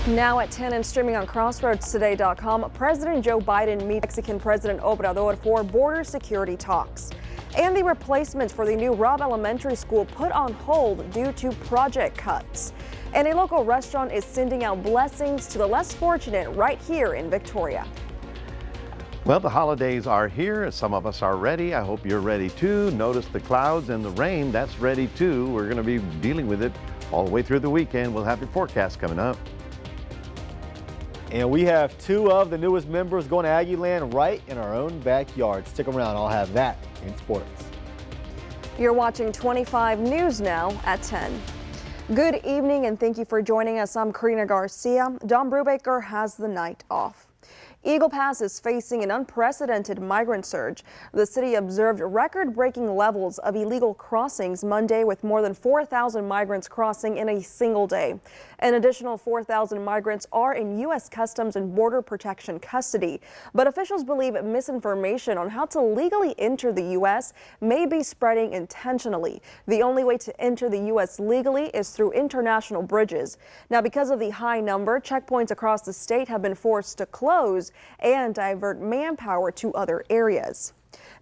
Now at 10 and streaming on CrossroadsToday.com, President Joe Biden meets Mexican President Obrador for border security talks. And the replacement for the new Robb Elementary School put on hold due to project cuts. And a local restaurant is sending out blessings to the less fortunate right here in Victoria. Well, the holidays are here. Some of us are ready. I hope you're ready too. Notice the clouds and the rain. That's ready too. We're going to be dealing with it all the way through the weekend. We'll have your forecast coming up. And we have two of the newest members going to Aggie Land right in our own backyard. Stick around. I'll have that in sports. You're watching 25 News now at 10. Good evening and thank you for joining us. I'm Karina Garcia. Don Brubaker has the night off. Eagle Pass is facing an unprecedented migrant surge. The city observed record-breaking levels of illegal crossings Monday, with more than 4,000 migrants crossing in a single day. An additional 4,000 migrants are in U.S. Customs and Border Protection custody. But officials believe misinformation on how to legally enter the U.S. may be spreading intentionally. The only way to enter the U.S. legally is through international bridges. Now, because of the high number, checkpoints across the state have been forced to close and divert manpower to other areas.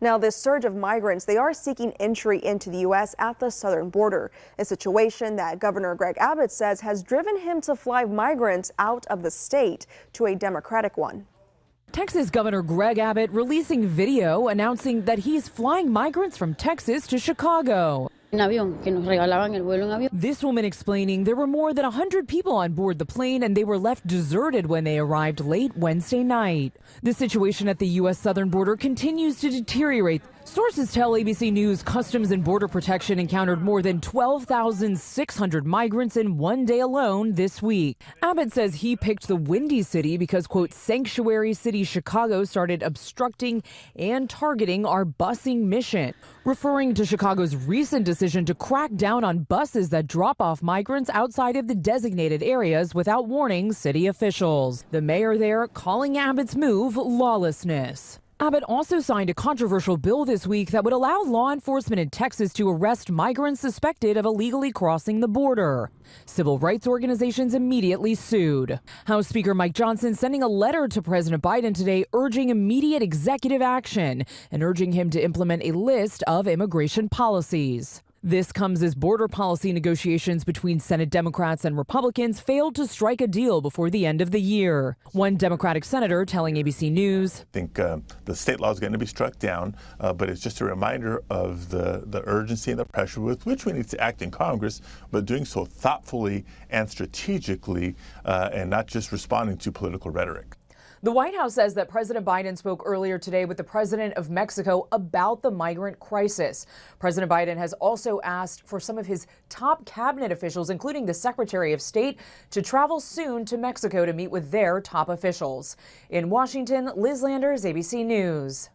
Now, this surge of migrants, they are seeking entry into the U.S. at the southern border, a situation that Governor Greg Abbott says has driven him to fly migrants out of the state to a Democratic one. Texas Governor Greg Abbott releasing video announcing that he's flying migrants from Texas to Chicago. This woman explaining there were more than 100 people on board the plane and they were left deserted when they arrived late Wednesday night. The situation at the U.S. southern border continues to deteriorate. Sources tell ABC News Customs and Border Protection encountered more than 12,600 migrants in one day alone this week. Abbott says he picked the Windy City because, quote, sanctuary city Chicago started obstructing and targeting our busing mission, referring to Chicago's recent decision to crack down on buses that drop off migrants outside of the designated areas without warning city officials. The mayor there calling Abbott's move lawlessness. Abbott also signed a controversial bill this week that would allow law enforcement in Texas to arrest migrants suspected of illegally crossing the border. Civil rights organizations immediately sued. House Speaker Mike Johnson sending a letter to President Biden today urging immediate executive action and urging him to implement a list of immigration policies. This comes as border policy negotiations between Senate Democrats and Republicans failed to strike a deal before the end of the year. One Democratic senator telling ABC News, I think the state law is going to be struck down, but it's just a reminder of the urgency and the pressure with which we need to act in Congress, but doing so thoughtfully and strategically and not just responding to political rhetoric. The White House says that President Biden spoke earlier today with the president of Mexico about the migrant crisis. President Biden has also asked for some of his top cabinet officials, including the Secretary of State, to travel soon to Mexico to meet with their top officials. In Washington, Liz Landers, ABC News.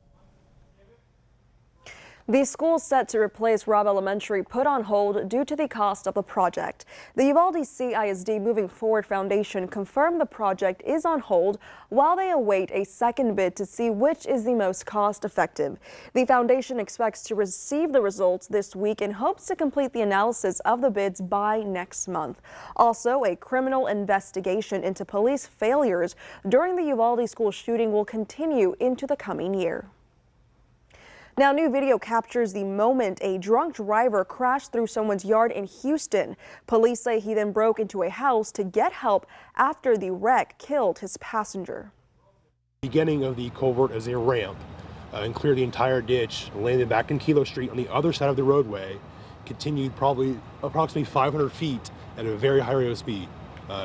The school set to replace Robb Elementary put on hold due to the cost of the project. The Uvalde CISD Moving Forward Foundation confirmed the project is on hold while they await a second bid to see which is the most cost-effective. The foundation expects to receive the results this week and hopes to complete the analysis of the bids by next month. Also, a criminal investigation into police failures during the Uvalde school shooting will continue into the coming year. Now, new video captures the moment a drunk driver crashed through someone's yard in Houston. Police say he then broke into a house to get help after the wreck killed his passenger. Beginning of the culvert is a ramp and cleared the entire ditch, landed back in Kilo Street on the other side of the roadway, continued probably approximately 500 feet at a very high rate of speed.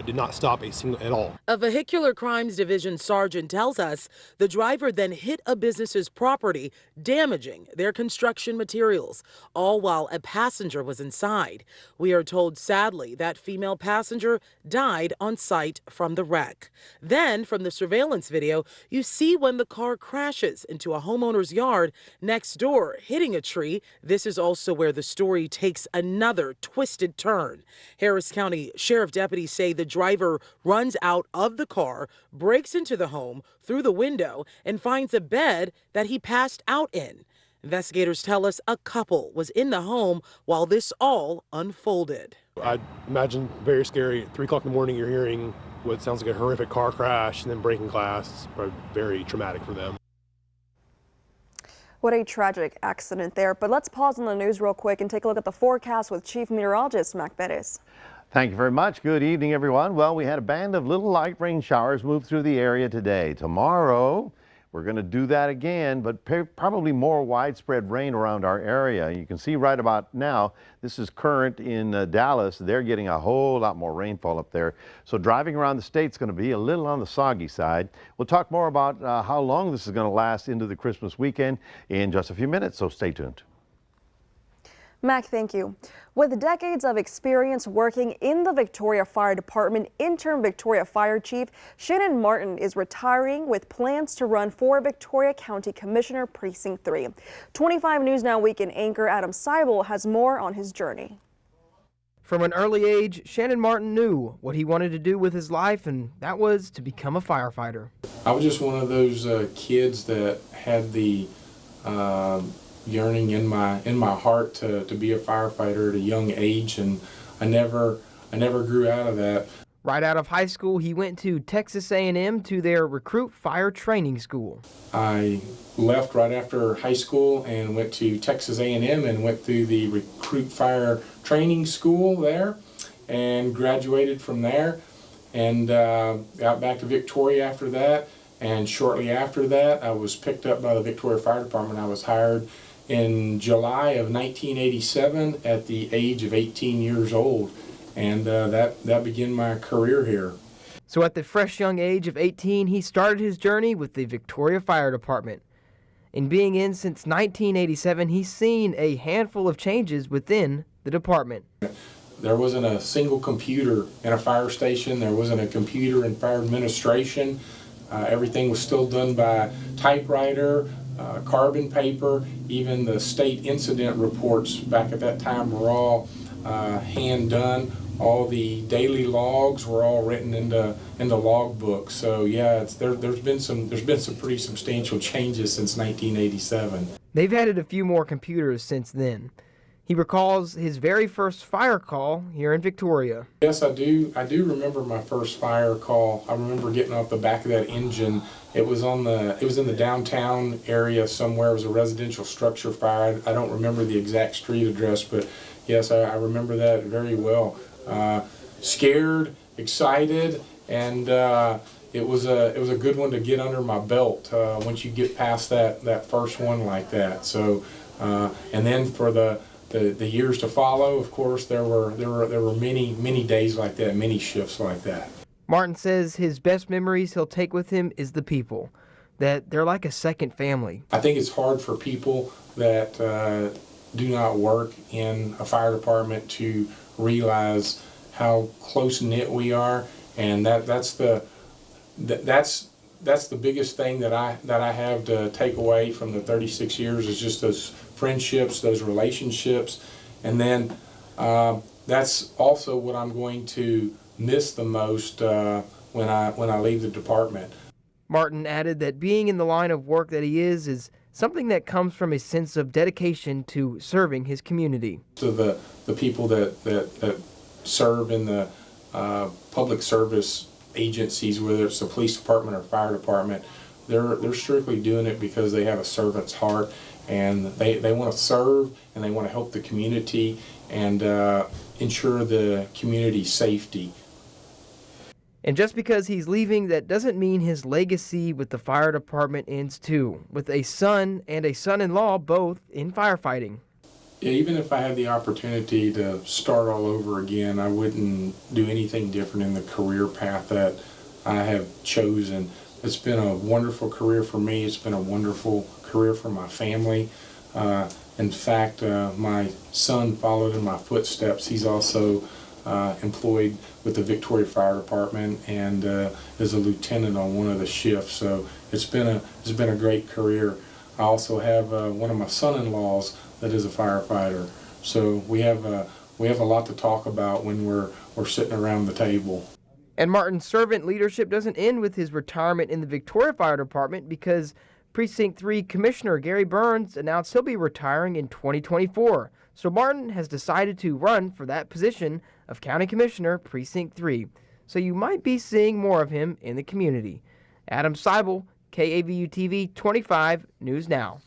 Did not stop at all. A Vehicular Crimes Division sergeant tells us the driver then hit a business's property, damaging their construction materials, all while a passenger was inside. We are told, sadly, that female passenger died on site from the wreck. Then, from the surveillance video, you see when the car crashes into a homeowner's yard next door, hitting a tree. This is also where the story takes another twisted turn. Harris County Sheriff deputies say the driver runs out of the car, breaks into the home through the window, and finds a bed that he passed out in. Investigators tell us a couple was in the home while this all unfolded. I imagine very scary. At 3 o'clock in the morning, you're hearing what sounds like a horrific car crash and then breaking glass. Are very traumatic for them. What a tragic accident there. But let's pause on the news real quick and take a look at the forecast with Chief Meteorologist Mac Perez. Thank you very much. Good evening, everyone. Well, we had a band of little light rain showers move through the area today. Tomorrow, we're going to do that again, but probably more widespread rain around our area. You can see right about now, this is current in Dallas. They're getting a whole lot more rainfall up there. So driving around the state is going to be a little on the soggy side. We'll talk more about how long this is going to last into the Christmas weekend in just a few minutes, so stay tuned. Mac, thank you. With decades of experience working in the Victoria Fire Department, interim Victoria Fire Chief Shannon Martin is retiring with plans to run for Victoria County Commissioner Precinct 3. 25 News Now Weekend anchor Adam Seibel has more on his journey. From an early age, Shannon Martin knew what he wanted to do with his life, and that was to become a firefighter. I was just one of those kids that had the yearning in my heart to be a firefighter at a young age, and I never grew out of that. Right out of high school, he went to Texas A&M to their recruit fire training school. I left right after high school and went to Texas A&M and went through the recruit fire training school there and graduated from there, and got back to Victoria after that. And shortly after that, I was picked up by the Victoria Fire Department. I was hired in July of 1987 at the age of 18 years old, and that began my career here. So at the fresh young age of 18, he started his journey with the Victoria Fire Department. In being in since 1987, he's seen a handful of changes within the department. There wasn't a single computer in a fire station. There wasn't a computer in fire administration. Everything was still done by typewriter, carbon paper. Even the state incident reports back at that time were all hand done. All the daily logs were all written into log books. So yeah, there's been some pretty substantial changes since 1987. They've added a few more computers since then. He recalls his very first fire call here in Victoria. Yes, I do. I do remember my first fire call. I remember getting off the back of that engine. It was in the downtown area somewhere. It was a residential structure fire. I don't remember the exact street address, but yes, I remember that very well. Scared, excited, and it was a good one to get under my belt once you get past that first one like that. So, and then for the years to follow, of course, there were many days like that, many shifts like that. Martin says his best memories he'll take with him is the people, that they're like a second family. I think it's hard for people that do not work in a fire department to realize how close-knit we are, and that's the biggest thing that I have to take away from the 36 years is just those friendships, those relationships, and then that's also what I'm going to miss the most when I leave the department. Martin added that being in the line of work that he is something that comes from a sense of dedication to serving his community. So the people that serve in the public service agencies, whether it's the police department or fire department, they're strictly doing it because they have a servant's heart, and they want to serve and they want to help the community and ensure the community's safety. And just because he's leaving, that doesn't mean his legacy with the fire department ends too, with a son and a son-in-law both in firefighting. Yeah, even if I had the opportunity to start all over again, I wouldn't do anything different in the career path that I have chosen. It's been a wonderful career for me. It's been a wonderful career for my family. In fact, my son followed in my footsteps. He's also employed with the Victoria Fire Department and is a lieutenant on one of the shifts. So it's been a great career. I also have one of my son-in-laws that is a firefighter. So we have a lot to talk about when we're sitting around the table. And Martin's servant leadership doesn't end with his retirement in the Victoria Fire Department, because Precinct 3 Commissioner Gary Burns announced he'll be retiring in 2024. So Martin has decided to run for that position of County Commissioner Precinct 3. so you might be seeing more of him in the community. Adam Seibel, KAVU TV 25 News Now.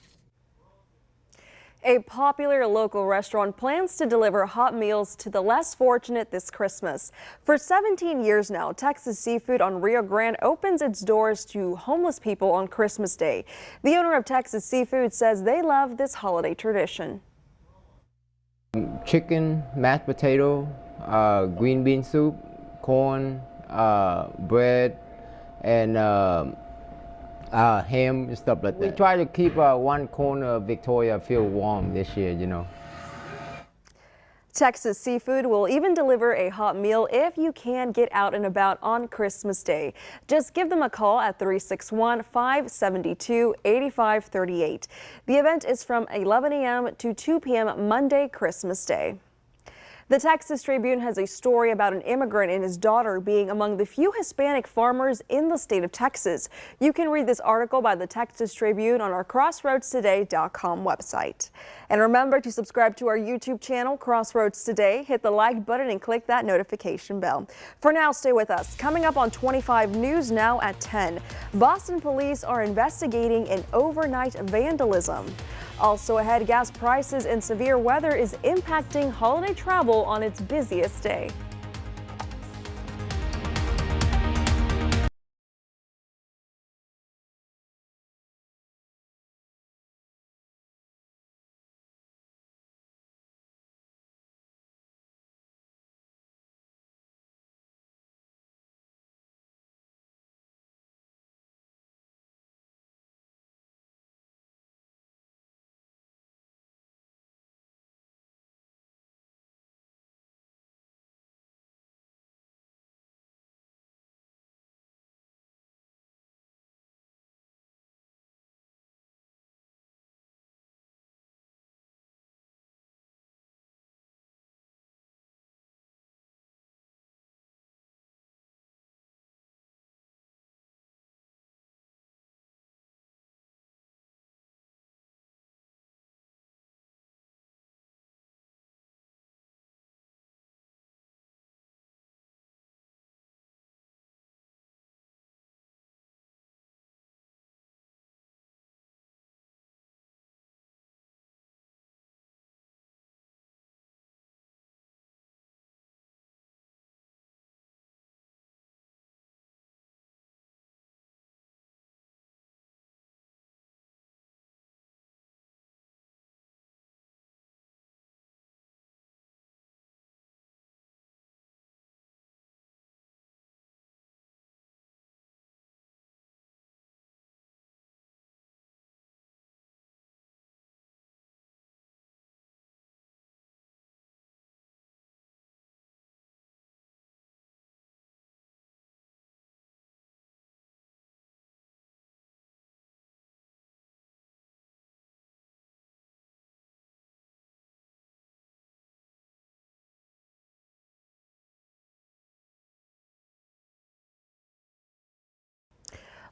A popular local restaurant plans to deliver hot meals to the less fortunate this Christmas. For 17 years now, Texas Seafood on Rio Grande opens its doors to homeless people on Christmas Day. The owner of Texas Seafood says they love this holiday tradition. Chicken, mashed potato, green bean soup, corn, bread, and ham and stuff like that. We try to keep one corner of Victoria feel warm this year, you know. Texas Seafood will even deliver a hot meal if you can get out and about on Christmas Day. Just give them a call at 361-572-8538. The event is from 11 a.m. to 2 p.m. Monday, Christmas Day. The Texas Tribune has a story about an immigrant and his daughter being among the few Hispanic farmers in the state of Texas. You can read this article by the Texas Tribune on our CrossroadsToday.com website. And remember to subscribe to our YouTube channel, Crossroads Today. Hit the like button and click that notification bell. For now, stay with us. Coming up on 25 News Now at 10, Boston police are investigating an overnight vandalism. Also ahead, gas prices and severe weather is impacting holiday travel on its busiest day.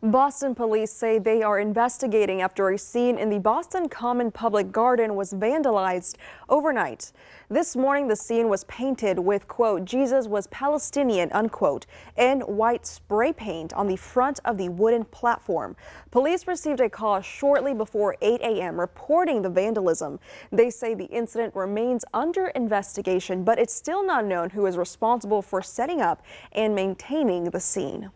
Boston police say they are investigating after a scene in the Boston Common Public Garden was vandalized overnight. This morning, the scene was painted with, quote, "Jesus was Palestinian," unquote, in white spray paint on the front of the wooden platform. Police received a call shortly before 8 a.m. reporting the vandalism. They say the incident remains under investigation, but it's still not known who is responsible for setting up and maintaining the scene.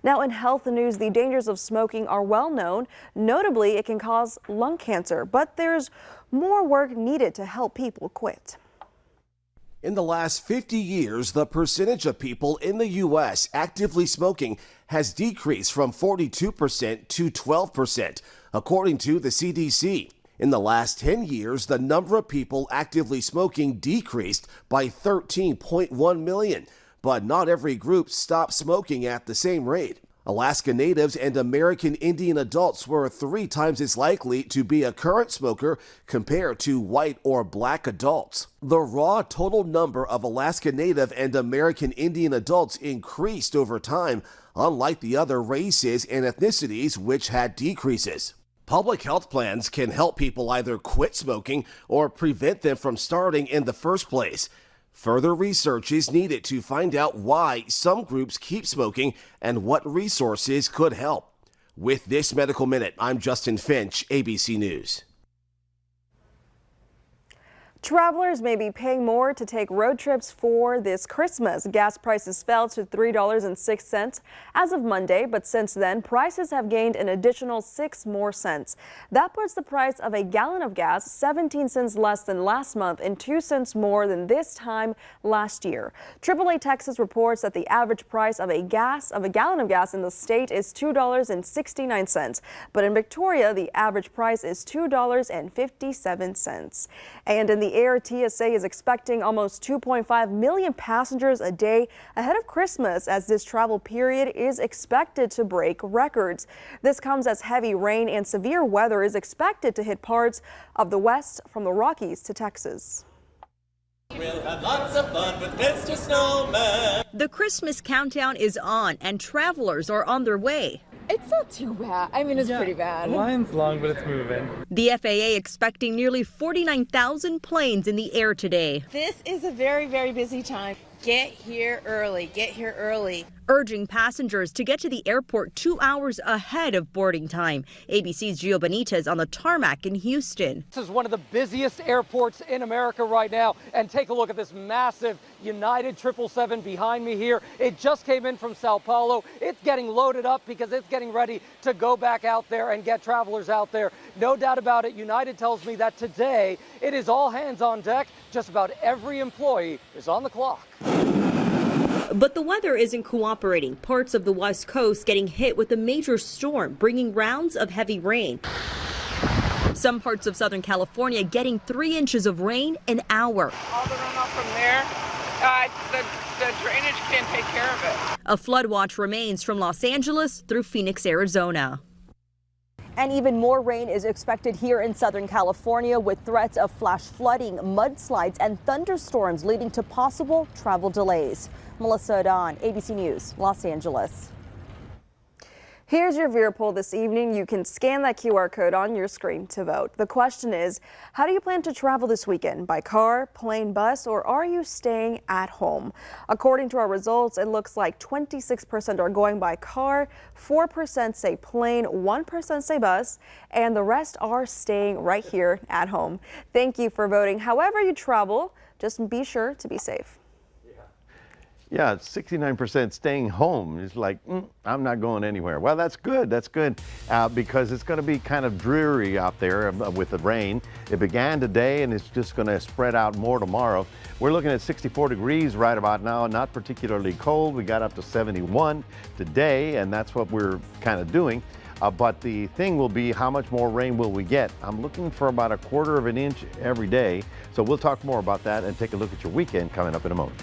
Now in health news, the dangers of smoking are well known. Notably, it can cause lung cancer, but there's more work needed to help people quit. In the last 50 years, the percentage of people in the U.S. actively smoking has decreased from 42% to 12%, according to the CDC. In the last 10 years, the number of people actively smoking decreased by 13.1 million. But not every group stopped smoking at the same rate. Alaska Natives and American Indian adults were 3 times as likely to be a current smoker compared to white or black adults. The raw total number of Alaska Native and American Indian adults increased over time, unlike the other races and ethnicities which had decreases. Public health plans can help people either quit smoking or prevent them from starting in the first place. Further research is needed to find out why some groups keep smoking and what resources could help. With this Medical Minute, I'm Justin Finch, ABC News. Travelers may be paying more to take road trips for this Christmas. Gas prices fell to $3.06 as of Monday, but since then, prices have gained an additional 6 more cents. That puts the price of a gallon of gas 17 cents less than last month and 2 cents more than this time last year. AAA Texas reports that the average price of a gallon of gas in the state is $2.69, but in Victoria, the average price is $2.57. And in the air, TSA is expecting almost 2.5 million passengers a day ahead of Christmas, as this travel period is expected to break records. This comes as heavy rain and severe weather is expected to hit parts of the West from the Rockies to Texas. We'll have lots of fun with Mr. Snowman. The Christmas countdown is on and travelers are on their way. It's not too bad. I mean, it's pretty bad. The line's long, but it's moving. The FAA expecting nearly 49,000 planes in the air today. This is a very, very busy time. Get here early. Get here early. Urging passengers to get to the airport 2 hours ahead of boarding time. ABC's Gio Benitez on the tarmac in Houston. This is one of the busiest airports in America right now. And take a look at this massive United 777 behind me here. It just came in from Sao Paulo. It's getting loaded up because it's getting ready to go back out there and get travelers out there. No doubt about it. United tells me that today it is all hands on deck. Just about every employee is on the clock. But the weather isn't cooperating. Parts of the West Coast getting hit with a major storm, bringing rounds of heavy rain. Some parts of Southern California getting 3 inches of rain an hour. All the runoff from there, the drainage can't take care of it. A flood watch remains from Los Angeles through Phoenix, Arizona. And even more rain is expected here in Southern California, with threats of flash flooding, mudslides, and thunderstorms leading to possible travel delays. Melissa Adon, ABC News, Los Angeles. Here's your viewer poll this evening. You can scan that QR code on your screen to vote. The question is, how do you plan to travel this weekend? By car, plane, bus, or are you staying at home? According to our results, it looks like 26% are going by car, 4% say plane, 1% say bus, and the rest are staying right here at home. Thank you for voting. However you travel, just be sure to be safe. Yeah, it's 69% staying home. It's like, I'm not going anywhere. Well, that's good. That's good because it's going to be kind of dreary out there with the rain. It began today and it's just going to spread out more tomorrow. We're looking at 64 degrees right about now, not particularly cold. We got up to 71 today, and that's what we're kind of doing. But the thing will be, how much more rain will we get? I'm looking for about 1/4 of an inch every day. So we'll talk more about that and take a look at your weekend coming up in a moment.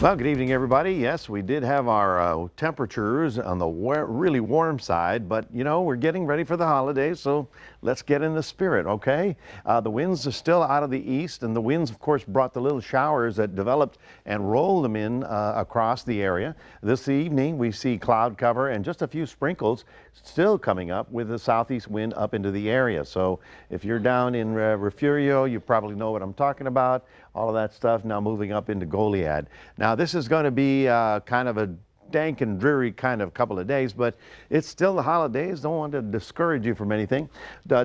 Well, good evening, everybody. Yes, we did have our temperatures on the really warm side, but you know, we're getting ready for the holidays, so let's get in the spirit, okay? The winds are still out of the east, and the winds, of course, brought the little showers that developed and rolled them in across the area. This evening, we see cloud cover and just a few sprinkles still coming up with the southeast wind up into the area. So if you're down in Refugio, you probably know what I'm talking about. All of that stuff now moving up into Goliad. Now this is going to be kind of a dank and dreary kind of couple of days, but it's still the holidays. Don't want to discourage you from anything.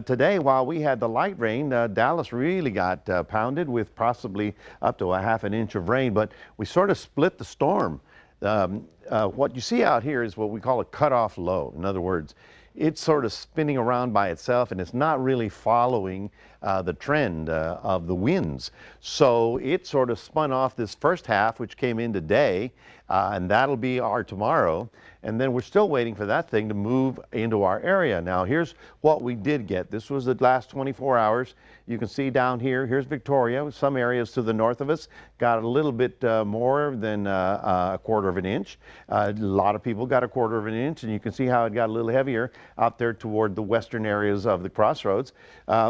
Today, while we had the light rain, Dallas really got pounded with possibly up to a half an inch of rain, but we sort of split the storm. What you see out here is what we call a cutoff low. In other words, it's sort of spinning around by itself and it's not really following the trend of the winds. So it sort of spun off this first half, which came in today, and that'll be our tomorrow. And then we're still waiting for that thing to move into our area. Now here's what we did get. This was the last 24 hours. You can see down here, here's Victoria. Some areas to the north of us got a little bit more than a quarter of an inch. A lot of people got a quarter of an inch, and you can see how it got a little heavier out there toward the western areas of the crossroads.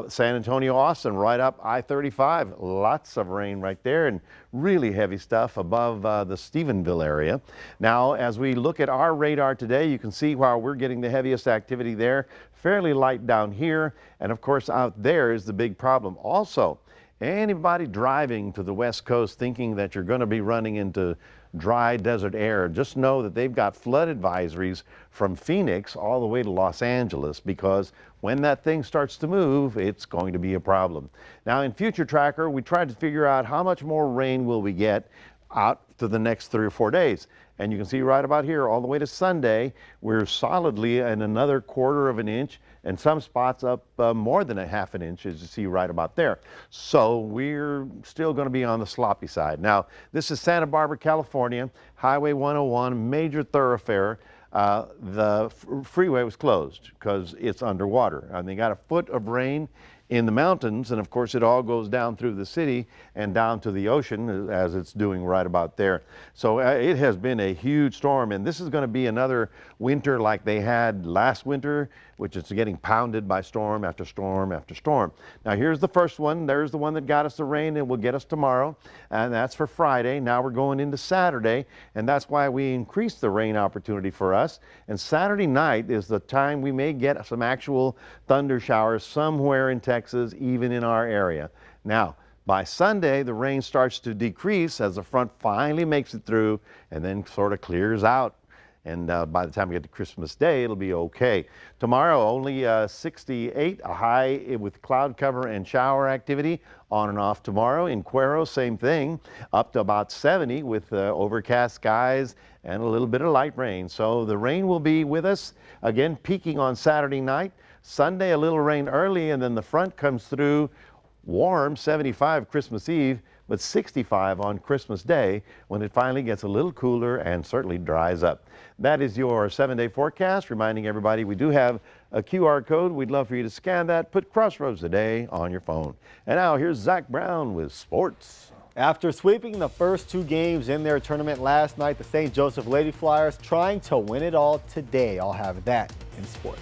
San Antonio, Austin, right up I-35. Lots of rain right there and really heavy stuff above the Stephenville area. Now, as we look at our radar today, you can see while we're getting the heaviest activity there, fairly light down here, and of course out there is the big problem. Also, anybody driving to the west coast thinking that you're going to be running into dry desert air, just know that they've got flood advisories from Phoenix all the way to Los Angeles, because when that thing starts to move, it's going to be a problem. Now in Future Tracker, we tried to figure out how much more rain will we get out to the next 3 or 4 days. And you can see right about here all the way to Sunday, we're solidly in another quarter of an inch, and some spots up more than a half an inch, as you see right about there. So we're still going to be on the sloppy side. Now, this is Santa Barbara, California, Highway 101, major thoroughfare. The freeway was closed because it's underwater, and they got a foot of rain in the mountains, and of course it all goes down through the city and down to the ocean, as it's doing right about there. So it has been a huge storm, and this is going to be another winter like they had last winter, which is getting pounded by storm after storm after storm. Now here's the first one. There's the one that got us the rain and will get us tomorrow, and that's for Friday. Now we're going into Saturday, and that's why we increased the rain opportunity for us. And Saturday night is the time we may get some actual thunder showers somewhere in Texas, even in our area. Now, by Sunday, the rain starts to decrease as the front finally makes it through and then sort of clears out. And by the time we get to Christmas Day, it'll be okay. Tomorrow, only 68, a high with cloud cover and shower activity on and off tomorrow. In Cuero, same thing, up to about 70 with overcast skies and a little bit of light rain. So the rain will be with us, again, peaking on Saturday night. Sunday, a little rain early, and then the front comes through warm, 75 Christmas Eve, but 65 on Christmas Day when it finally gets a little cooler and certainly dries up. That is your 7-day forecast, reminding everybody we do have a QR code. We'd love for you to scan that, put Crossroads Today on your phone. And now here's Zach Brown with sports. After sweeping the first 2 games in their tournament last night, the St. Joseph Lady Flyers trying to win it all today. I'll have that in sports.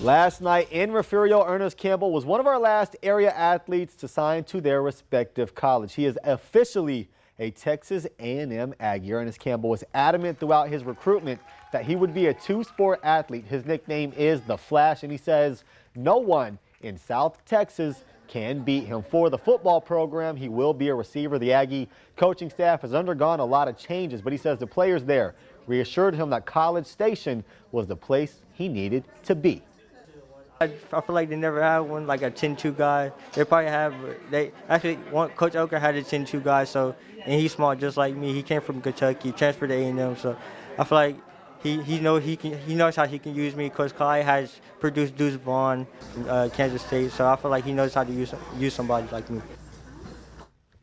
Last night in Refugio, Ernest Campbell was one of our last area athletes to sign to their respective college. He is officially a Texas A&M Aggie. Ernest Campbell was adamant throughout his recruitment that he would be a two-sport athlete. His nickname is The Flash, and he says no one in South Texas can beat him. For the football program, he will be a receiver. The Aggie coaching staff has undergone a lot of changes, but he says the players there reassured him that College Station was the place he needed to be. I feel like they never had one, like a 10-2 guy. They probably have, Coach Oker had a 10-2 guy, so, and he's smart just like me. He came from Kentucky, transferred to A&M, so I feel like he knows how he can use me. Coach Clyde has produced Deuce Vaughn from Kansas State, so I feel like he knows how to use somebody like me.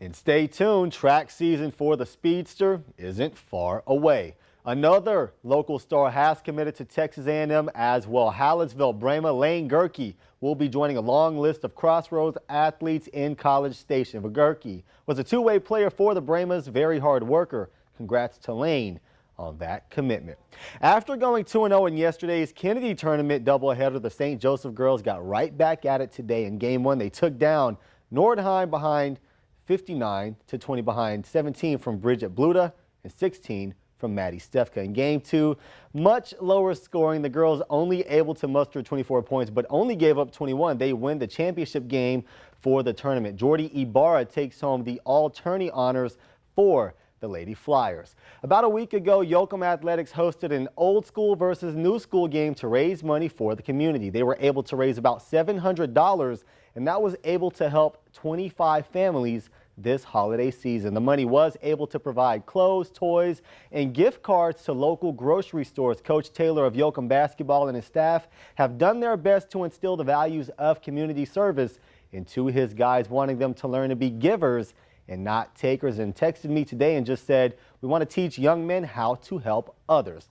And stay tuned, track season for the Speedster isn't far away. Another local star has committed to Texas A&M as well. Hallettsville Brahma Lane Gerke will be joining a long list of Crossroads athletes in College Station. But Gerke was a two-way player for the Brahmas, very hard worker. Congrats to Lane on that commitment. After going 2-0 in yesterday's Kennedy Tournament doubleheader, the St. Joseph girls got right back at it today. In Game 1, they took down Nordheim behind 59-20 behind 17 from Bridget Bluda and 16 from Maddie Stefka. In Game 2, much lower scoring. The girls only able to muster 24 points, but only gave up 21. They win the championship game for the tournament. Jordy Ibarra takes home the all-tourney honors for the Lady Flyers. About a week ago, Yoakum Athletics hosted an old school versus new school game to raise money for the community. They were able to raise about $700, and that was able to help 25 families this holiday season. The money was able to provide clothes, toys, and gift cards to local grocery stores. Coach Taylor of Yoakum basketball and his staff have done their best to instill the values of community service into his guys, wanting them to learn to be givers and not takers, and texted me today and just said, we want to teach young men how to help others.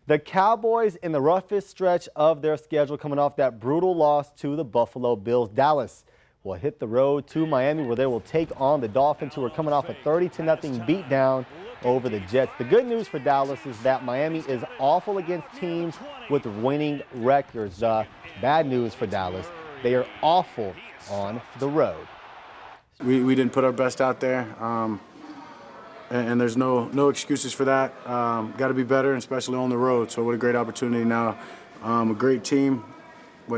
The Cowboys in the roughest stretch of their schedule, coming off that brutal loss to the Buffalo Bills. Dallas will hit the road to Miami, where they will take on the Dolphins, who are coming off a 30-0 beatdown over the Jets. The good news for Dallas is that Miami is awful against teams with winning records. Bad news for Dallas, they are awful on the road. We didn't put our best out there, and there's no excuses for that. Got to be better, especially on the road. So what a great opportunity now. A great team.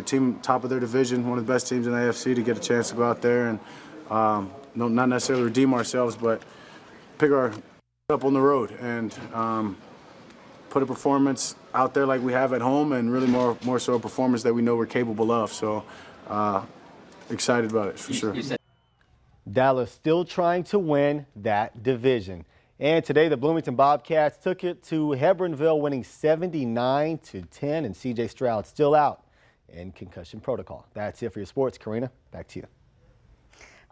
Team top of their division, one of the best teams in the AFC, to get a chance to go out there and not necessarily redeem ourselves, but pick our up on the road and put a performance out there like we have at home, and really more so a performance that we know we're capable of. So excited about it for sure. Dallas still trying to win that division. And today the Bloomington Bobcats took it to Hebronville, winning 79-10, and C.J. Stroud still out in concussion protocol. That's it for your sports. Karina, back to you.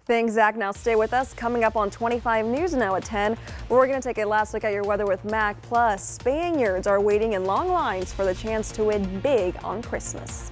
Thanks, Zach. Now stay with us. Coming up on 25 News Now at 10, we're going to take a last look at your weather with Mac. Plus, Spaniards are waiting in long lines for the chance to win big on Christmas.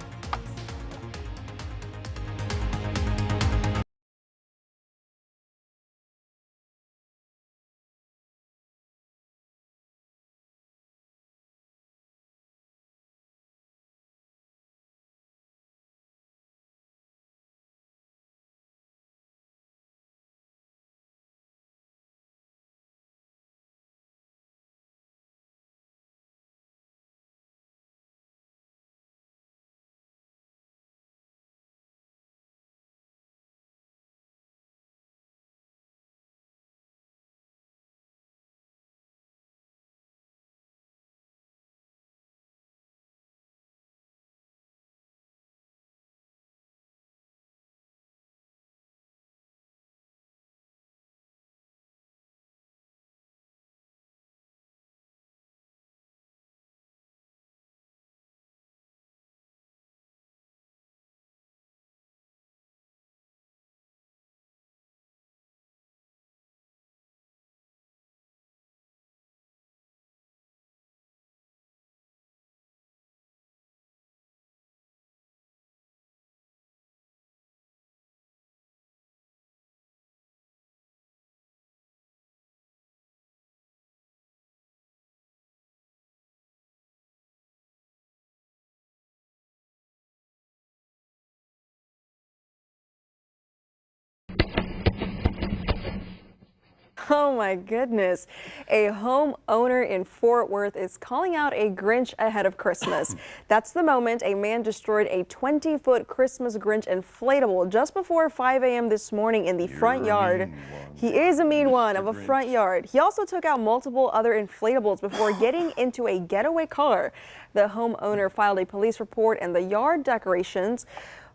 Oh my goodness. A homeowner in Fort Worth is calling out a Grinch ahead of Christmas. That's the moment a man destroyed a 20-foot Christmas Grinch inflatable just before 5 a.m. this morning in the front yard. He is a mean one of a front yard. He also took out multiple other inflatables before getting into a getaway car. The homeowner filed a police report, and the yard decorations,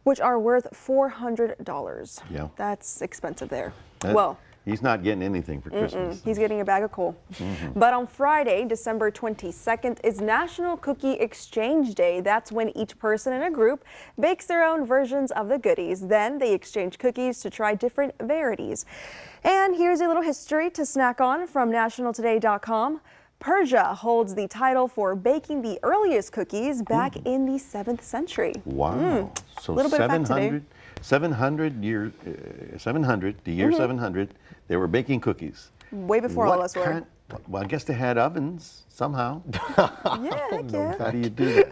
which are worth $400. Yeah. That's expensive there. Well, he's not getting anything for Christmas. He's getting a bag of coal. But on Friday, December 22nd, is National Cookie Exchange Day. That's when each person in a group bakes their own versions of the goodies. Then they exchange cookies to try different varieties. And here's a little history to snack on from nationaltoday.com. Persia holds the title for baking the earliest cookies back in the 7th century. Wow. So Little bit of fact today. 700 years, 700, the year 700, they were baking cookies. Way before all of us were. Well, I guess they had ovens somehow. Yeah, heck yeah. How do you do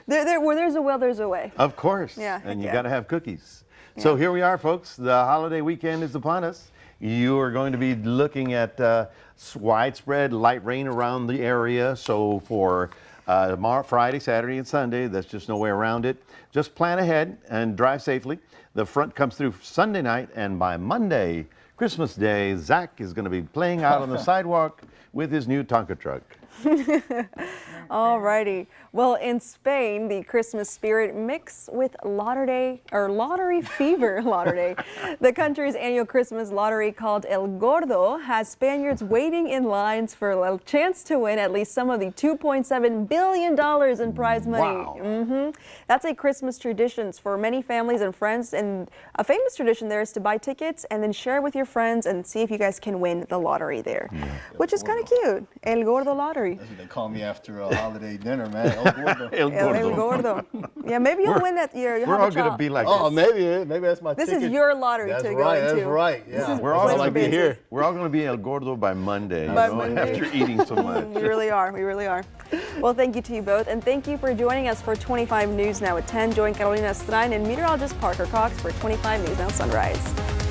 that? Where there's a will, there's a way. Of course. Yeah, and you yeah. got to have cookies. So here we are, folks. The holiday weekend is upon us. You are going to be looking at widespread light rain around the area. So for tomorrow, Friday, Saturday, and Sunday, there's just no way around it. Just plan ahead and drive safely. The front comes through Sunday night, and by Monday, Christmas Day, Zach is going to be playing out on the sidewalk with his new Tonka truck. Alrighty. Well, in Spain, the Christmas spirit mixed with lottery fever. The country's annual Christmas lottery called El Gordo has Spaniards waiting in lines for a chance to win at least some of the $2.7 billion in prize money. Wow. That's a Christmas tradition for many families and friends, and a famous tradition there is to buy tickets and then share with your friends and see if you guys can win the lottery there, which is kind of cute. El Gordo lottery. That's what they call me after a holiday dinner, man. El Gordo. El Gordo. Yeah, maybe you'll win that year. We're all going to be like this. Oh, maybe that's my This ticket. is your lottery That's to right, go into. That's right. Yeah. We're all going to be here. We're all going to be El Gordo by Monday, By Monday. after eating so much. We really are. We really are. Well, thank you to you both, and thank you for joining us for 25 News Now at 10. Join Carolina Strain and meteorologist Parker Cox for 25 News Now Sunrise.